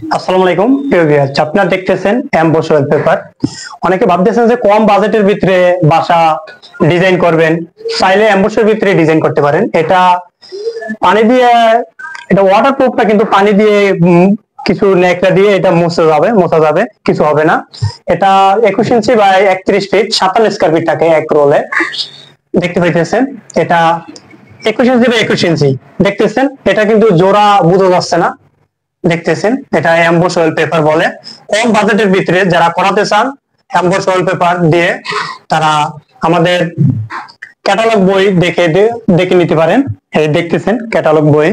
আসসালামু আলাইকুম প্রিয় ভিউয়ার্স, আপনারা দেখতেছেন এমবোস ওয়ালপেপার। অনেকে ভাবতেছেন যে কম বাজেটের ভিতরে বাসা ডিজাইন করবেন, চাইলে এমবোসের ভিতরে ডিজাইন করতে পারেন। এটা পানি দিয়ে, এটা ওয়াটারপ্রুফ না, কিন্তু পানি দিয়ে কিছু ন্যাকড়া দিয়ে এটা মোছা যাবে, কিছু হবে না। এটা 21 inch by 31 fit 57 square feet থাকে এক রোলে। দেখতে পাইতেছেন এটা 21 ইঞ্চি বাই 21 ইঞ্চি দেখতেছেন। এটা কিন্তু জোড়া বোঝা যাচ্ছে না, দেখতেছেন এটা এমবোস ওয়ালপেপার বলে। কম বাজেটের ভিতরে যারা করাতে চান এমবোস ওয়ালপেপার দিয়ে, তারা আমাদের ক্যাটালগ বই দেখে নিতে পারেন। এই দেখতেছেন ক্যাটালগ বই।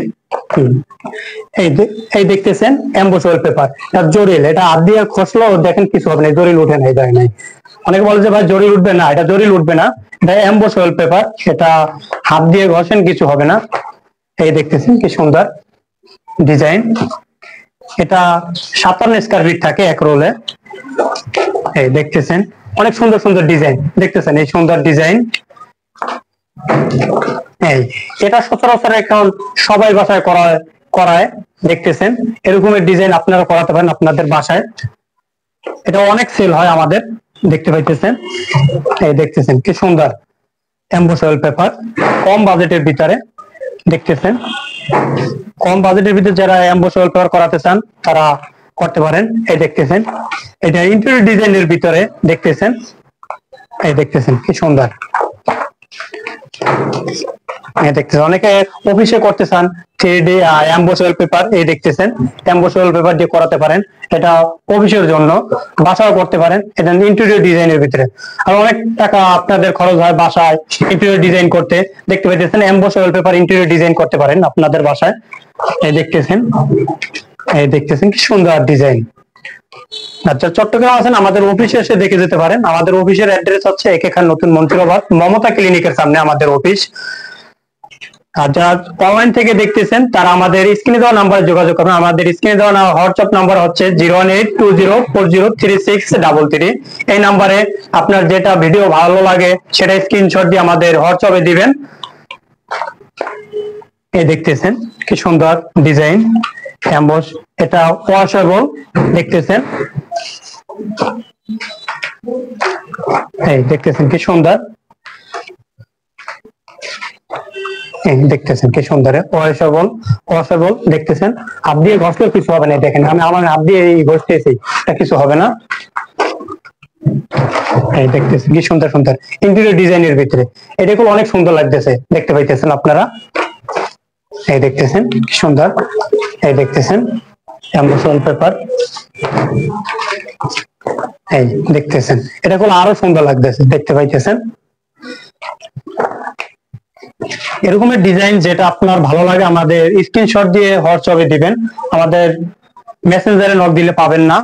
এই দেখতেছেন এমবোস ওয়ালপেপার, এটা জরিল। এটা হাত দিয়ে খসলেও দেখেন কিছু হবে না, জরিল উঠে নাই, যায় নাই। অনেকে বলে যে ভাই জরিল উঠবে না, এটা জরিল উঠবে না, এটা এমবোস ওয়ালপেপার, এটা হাত দিয়ে ঘষেন কিছু হবে না। এই দেখতেছেন কি সুন্দর ডিজাইন। এটা 57 স্কয়ার ফিট থাকে এক রোলে। এই দেখতেছেন অনেক সুন্দর সুন্দর ডিজাইন, দেখতেছেন এই সুন্দর ডিজাইন। এই এটা সচরাচর এখন সবাই বাসায় করায় দেখতেছেন। এরকমের ডিজাইন আপনারা করাতে পারেন আপনাদের বাসায়, এটা অনেক সেল হয় আমাদের। দেখতে পাইতেছেন, এই দেখতেছেন কি সুন্দর এমবোস ওয়ালপেপার, কম বাজেটের ভিতরে। দেখতেছেন কম বাজেটের ভিতরে যারা এমবোস ওয়ালপেপার করাতে চান তারা করতে পারেন। এই দেখতেছেন এটা ইন্টেরিয়র ডিজাইনের ভিতরে, দেখতেছেন এই দেখতেছেন কি সুন্দর। দেখতেছেন অনেকে অফিসে করতে চান 3D এমবোস ওয়ালপেপার, এই দেখতেছেন এমবোস ওয়ালপেপার দিয়ে করাতে পারেন। এটা অফিসের জন্য, বাসাও করতে পারেন। এটা ইন্টেরিয়র ডিজাইনের ভিতরে, আর অনেক টাকা আপনাদের খরচ হয় বাসায় ইন্টেরিয়র ডিজাইন করতে। দেখতে পাইতেছেন এমবোস ওয়ালপেপার ইন্টেরিয়র ডিজাইন করতে পারেন আপনাদের বাসায়। এই দেখতেছেন কি সুন্দর ডিজাইন। আচ্ছা, চট্টগ্রাম আছেন, আমাদের অফিসে এসে দেখে যেতে পারেন। আমাদের অফিসের অ্যাড্রেস হচ্ছে একে খান নতুন মন্ত্রীবাদ, মমতা ক্লিনিকের সামনে আমাদের অফিস। আর যারা অনলাইন থেকে দেখতেছেন তারা আমাদের স্ক্রিনে দেওয়া নাম্বারে যোগাযোগ করবেন। আমাদের স্ক্রিনে দেওয়া হোয়াটসঅ্যাপ নাম্বার হচ্ছে 01820403633। এই নাম্বারে আপনার যেটা ভিডিও ভালো লাগে সেটা স্ক্রিনশট দিয়ে আমাদের হোয়াটসঅ্যাপে দিবেন। এই দেখতেছেন কি সুন্দর ডিজাইন এমবোস, এটা ওয়াশেবল। দেখতেছেন এই দেখতেছেন কি সুন্দর, দেখতেছেন কি সুন্দর ওয়াশেবল। দেখতেছেন হাত দিয়ে ঘষলেও কিছু হবে না। দেখেন আমি আমার হাত দিয়ে ঘষতেছি, এটা কিছু হবে না। এই দেখতেছেন কি সুন্দর সুন্দর ইন্টেরিয়র ডিজাইনের ভিতরে, এটা অনেক সুন্দর লাগতেছে। দেখতে পাইতেছেন আপনারা, এই দেখতেছেন কি সুন্দর। এই দেখতেছেন এমবোস ওয়ালপেপার, এই দেখতেছেন এটা আরো সুন্দর লাগতেছে। দেখতে পাইতেছেন এরকমের ডিজাইন যেটা আপনার ভালো লাগে আমাদের স্ক্রিনশট দিয়ে হোয়াটসঅ্যাপে দিবেন। আমাদের মেসেঞ্জারে নক দিলে পাবেন না।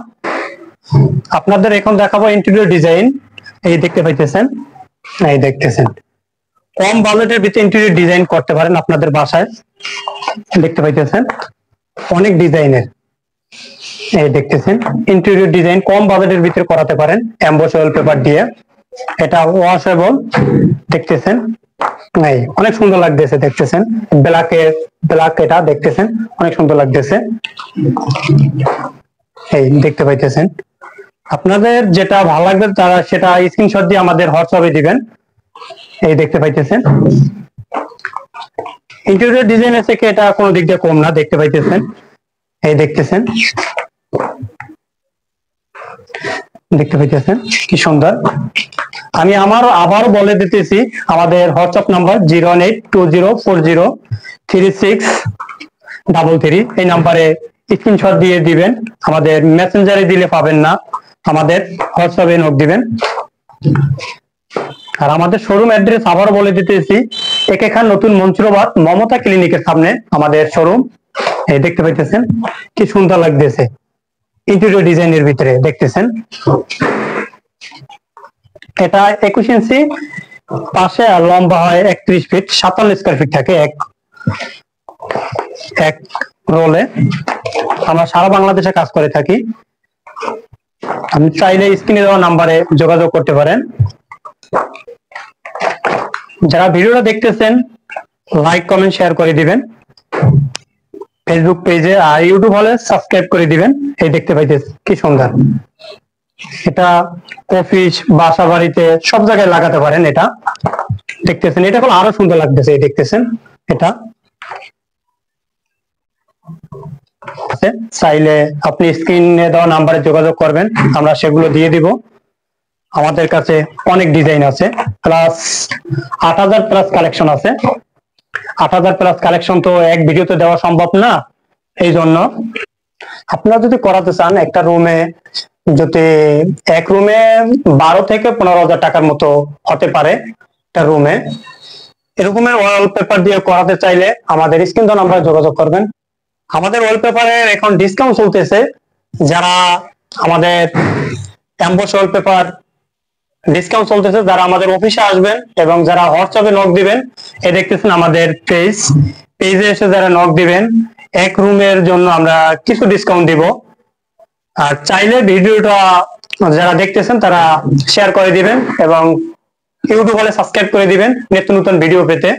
আপনাদের এখন দেখাবো ইন্টেরিয়র ডিজাইন। এই দেখতে পাইতেছেন, এই দেখতেছেন কম বাজেটের ভিতরে ইন্টেরিয়র ডিজাইন করতে পারেন আপনাদের বাসায়। দেখতে পাইতেছেন অনেক ডিজাইনের, এই দেখতেছেন ইন্টেরিয়র ডিজাইন কম বাজেটের ভিতরে করাতে পারেন এমবোস ওয়ালপেপার দিয়ে। এটা ওয়াশেবল। দেখতেছেন এই অনেক সুন্দর লাগতেছে। দেখতেছেন ব্ল্যাক, এটা দেখতেছেন অনেক সুন্দর লাগতেছে। এই দেখতে পাইতেছেন আপনাদের যেটা ভালো লাগবে তারা সেটা স্ক্রিনশট দিয়ে আমাদের হোয়াটসঅ্যাপে দিবেন। এই দেখতে পাইতেছেন ইন্টেরিয়র ডিজাইনের থেকে এটা কোনো দিক দিয়ে কম না। দেখতে পাইতেছেন, এই দেখতেছেন কি সুন্দর। আমি আবারও বলে দিতেছি, আমাদের হোয়াটসঅ্যাপ নাম্বার 01820403633। এই নাম্বারে স্ক্রিনশট দিয়ে দিবেন। আমাদের মেসেঞ্জারে দিলে পাবেন না, আমাদের হোয়াটসঅ্যাপে নক দিবেন। আর আমাদের শোরুম অ্যাড্রেস আবারও বলে দিতেছি, একে খান নতুন মন্ত্রীবাদ, মমতা ক্লিনিকের সামনে আমাদের শোরুম। এই দেখতে পাইতেছেন কি সুন্দর লাগতেছে ইন্টেরিয়র ডিজাইনের ভিতরে। দেখতেছেন এটা 21 ইঞ্চি পাশে, আর লম্বা হয় 31 ফিট 57 স্কয়ার ফিট থাকে এক রোলে। আমরা সারা বাংলাদেশে কাজ করে থাকি। আপনি চাইলে স্ক্রিনে দেওয়া নাম্বারে যোগাযোগ করতে পারেন। যারা ভিডিওটা দেখতেছেন লাইক কমেন্ট শেয়ার করে দিবেন। ফেসবুক পেজে, আর ইউটিউব হলে সাবস্ক্রাইব করে দিবেন। এই দেখতে পাইতেছেন কি সুন্দর, এটা অফিস, বাসা বাড়িতে সব জায়গায় লাগাতে পারেন। এটা দেখতেছেন, এটা এখন আরো সুন্দর লাগতেছে, এই দেখতেছেন এটা আছে। চাইলে আপনি স্ক্রিনে দেওয়া নাম্বারে যোগাযোগ করবেন, আমরা সেগুলো দিয়ে দিব। আমাদের কাছে অনেক ডিজাইন আছে, প্লাস 8000 প্লাস কালেকশন আছে। 8000 প্লাস কালেকশন তো এক ভিডিওতে দেওয়া সম্ভব না, এই জন্য আপনারা যদি করাতে চান একটা রুমে, যদি এক রুমে 12 থেকে 15,000 টাকার মতো হতে পারে একটা রুমে। এরকমের ওয়ালপেপার দিয়ে করাতে চাইলে আমাদের স্ক্রিন দেওয়া নাম্বারে যোগাযোগ করবেন। আমাদের ওয়ালপেপারের এখন ডিসকাউন্ট চলতেছে, যারা আমাদের এমবস ওয়ালপেপার ডিসকাউন্ট চলতেছে, যারা আমাদের অফিসে আসবেন এবং যারা হোয়াটসঅ্যাপে নক দিবেন, এ দেখতেছেন আমাদের পেজে এসে যারা নক দিবেন, এক রুমের জন্য আমরা কিছু ডিসকাউন্ট দিব। আর চাইলে ভিডিওটা যারা দেখতেছেন তারা শেয়ার করে দিবেন এবং ইউটিউব হলে সাবস্ক্রাইব করে দিবেন নিত্য নতুন ভিডিও পেতে।